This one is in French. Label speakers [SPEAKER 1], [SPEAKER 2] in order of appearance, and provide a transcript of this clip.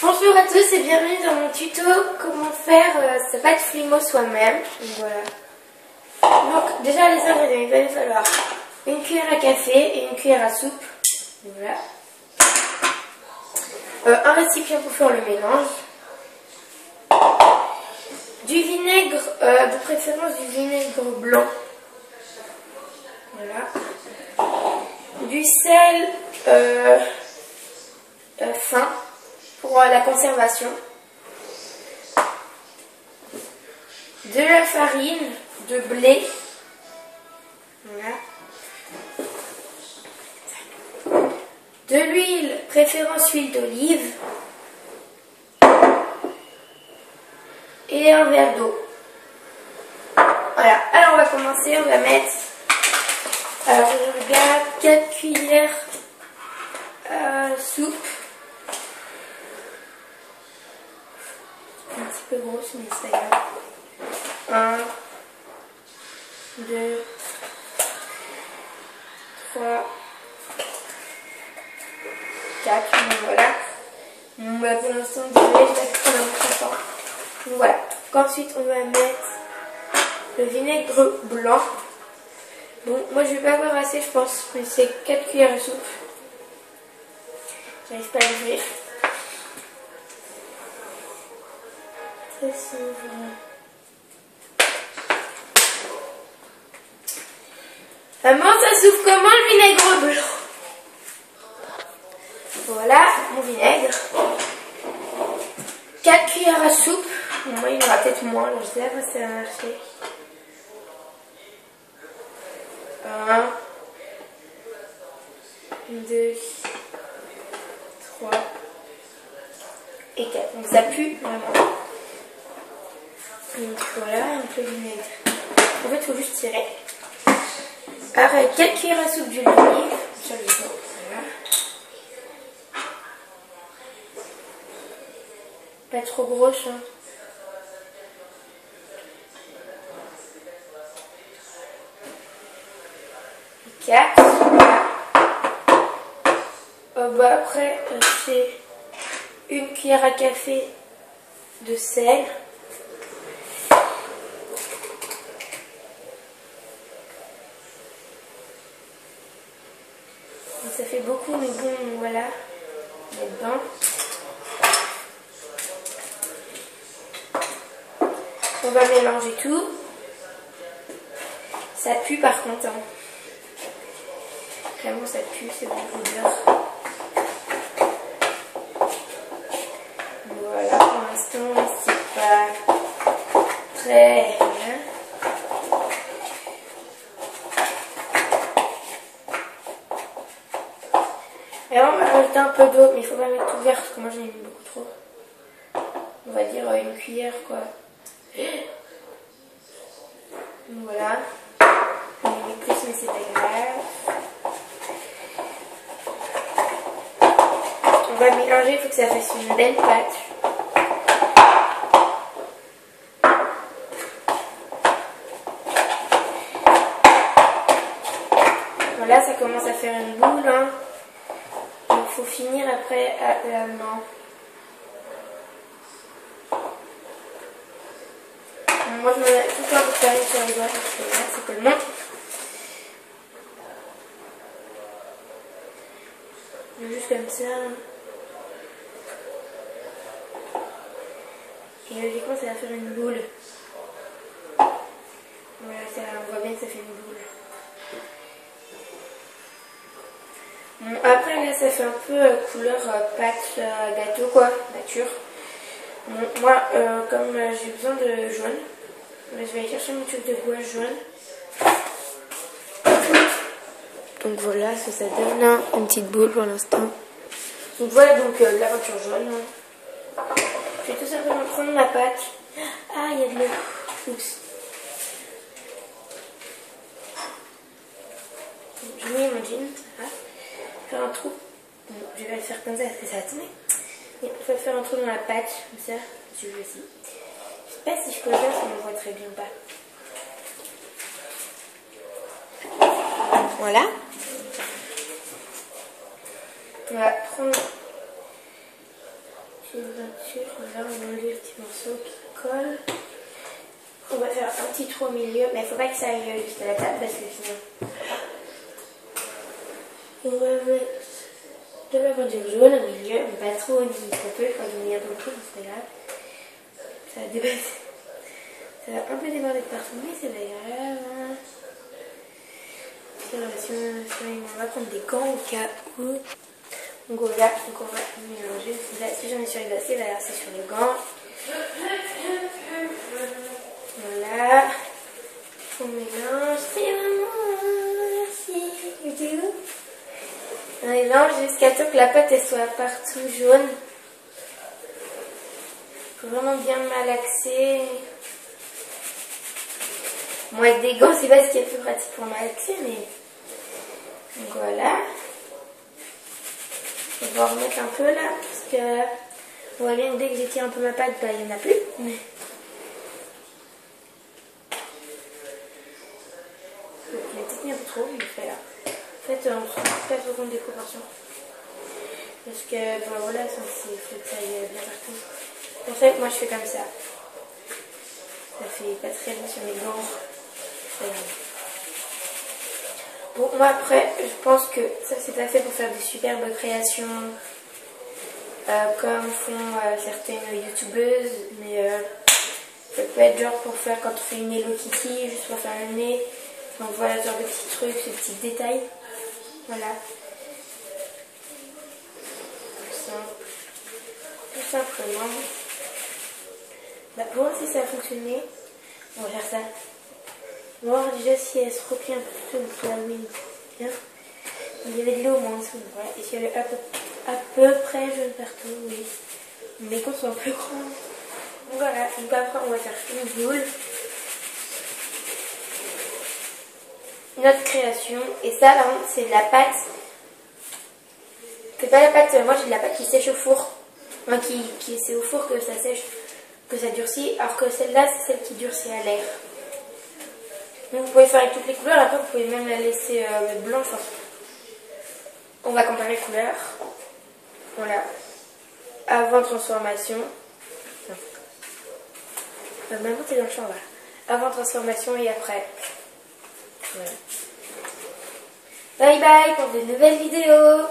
[SPEAKER 1] Bonjour à tous et bienvenue dans mon tuto comment faire sa pâte flumo soi-même. Voilà. Donc déjà les ingrédients, il va nous falloir une cuillère à café et une cuillère à soupe. Voilà. Un récipient pour faire le mélange. Du vinaigre, de préférence du vinaigre blanc. Voilà. Du sel fin pour la conservation. De la farine de blé. Voilà. De l'huile, préférence huile d'olive. Et un verre d'eau. Voilà. Alors on va commencer, on va mettre, alors je regarde, 4 cuillères soupe. Un petit peu grosse mais c'est pas grave. 1, 2, 3, 4, donc voilà. Donc bah, pour l'instant, je vais prendre un temps. Donc voilà. Donc, ensuite, on va mettre le vinaigre blanc. Bon, moi je vais pas avoir assez, je pense, mais c'est 4 cuillères à soupe. J'arrive pas à l'ouvrir. Ça s'ouvre. Maman, ça s'ouvre comment le vinaigre blanc? Voilà, mon vinaigre. 4 cuillères à soupe. Bon, moi, il y en aura peut-être moins, alors je sais pas si ça va marcher. 1, 2, 3 et 4. Donc ça pue vraiment. Donc voilà, un peu de vinaigre. En fait, il faut juste tirer. Alors, 4 cuillères à soupe d'huile d'olive. Sur le fond. Voilà. Pas trop grosse, hein. Et 4. Bah après, c'est une cuillère à café de sel. Donc ça fait beaucoup, mais bon, voilà. On met dedans. On va mélanger tout. Ça pue par contre. Hein. Clairement, ça pue, c'est beaucoup de beurre. Voilà, pour l'instant, c'est pas très bien. Et alors, on va rajouter un peu d'eau, mais il faut pas mettre tout vert parce que moi j'en ai mis beaucoup trop. On va dire une cuillère quoi. Donc voilà. On en met plus, mais c'est pas grave. On va mélanger, il faut que ça fasse une belle pâte. Voilà, ça commence à faire une boule. Hein. Donc il faut finir après à la main. Moi je me mets tout le temps pour faire sur les doigts parce que là c'est tellement. Juste comme ça. Et logiquement ça va faire une boule. Voilà, ça, on voit bien que ça fait une boule. Bon, après là ça fait un peu couleur pâte gâteau quoi, nature. Bon, moi comme j'ai besoin de jaune, je vais aller chercher mon tube de gouache jaune. Donc voilà ce que ça donne, hein, une petite boule pour l'instant. Donc voilà donc la peinture jaune. Je vais tout simplement prendre ma pâte. Ah, il y a de l'eau. Oups. Je mets mon jean. Voilà. Faire un trou. Bon, je vais le faire comme ça parce que ça va tourner. Et on va faire un trou dans la pâte, comme ça, si je veux aussi. Je sais pas si je peux le faire, si on me voit très bien ou pas. Voilà. On va prendre petite peinture. Là, on va enlever le petit morceau qui colle. On va faire un petit trou au milieu, mais il ne faut pas que ça aille jusqu'à la table parce que sinon. On va mettre de la peinture jaune au milieu, mais pas trop ni trop peu, quand il y a beaucoup, c'est pas grave. Ça va dépasser. Ça va un peu déborder de partout, mais c'est pas grave. On va prendre des gants au cas où. Donc voilà, on va mélanger. Là, si j'en ai sur les glacés, là c'est sur les gants. Voilà. On mélange. C'est maman, merci. On mélange jusqu'à ce que la pâte elle soit partout jaune. Il faut vraiment bien malaxer. Moi avec des gants, c'est pas ce qui est plus pratique pour malaxer, mais. Donc voilà. On va remettre un peu là, parce que vous voyez, dès que j'étire un peu ma pâte, bah, il n'y en a plus. Mais... il a peut-être mis un peu trop, mais fait là. En fait, on se rend pas trop compte des proportions. Parce que bon, voilà, il faut que ça aille bien partout. En fait, moi je fais comme ça. Ça fait pas très bien sur mes gants. Bon, moi après, je pense que ça c'est pas fait pour faire des superbes créations comme font certaines youtubeuses, mais ça peut être genre pour faire quand on fait une Hello Kitty, juste pour faire le nez. Donc voilà, ce genre de petits trucs, ces petits détails. Voilà. Tout simplement. Bah, pour voir si ça a fonctionné, on va faire ça. On va voir déjà si elle se replie un peu tout seul, donc la mine. Bien. Il y avait de l'eau au moins en dessous. Voilà. Et si elle est à peu près jaune partout, oui. Mais quand sont un peu grands. Donc voilà. Donc après, on va faire une boule. Notre création. Et ça, là, c'est de la pâte. C'est pas la pâte, moi j'ai de la pâte qui sèche au four. Enfin, c'est au four que ça sèche, que ça durcit. Alors que celle-là, c'est celle qui durcit à l'air. Donc vous pouvez faire avec toutes les couleurs, après vous pouvez même la laisser blanche. Enfin, on va comparer les couleurs. Voilà. Avant transformation. Maintenant t'es dans le champ, voilà. Avant transformation et après. Voilà. Bye bye pour de nouvelles vidéos.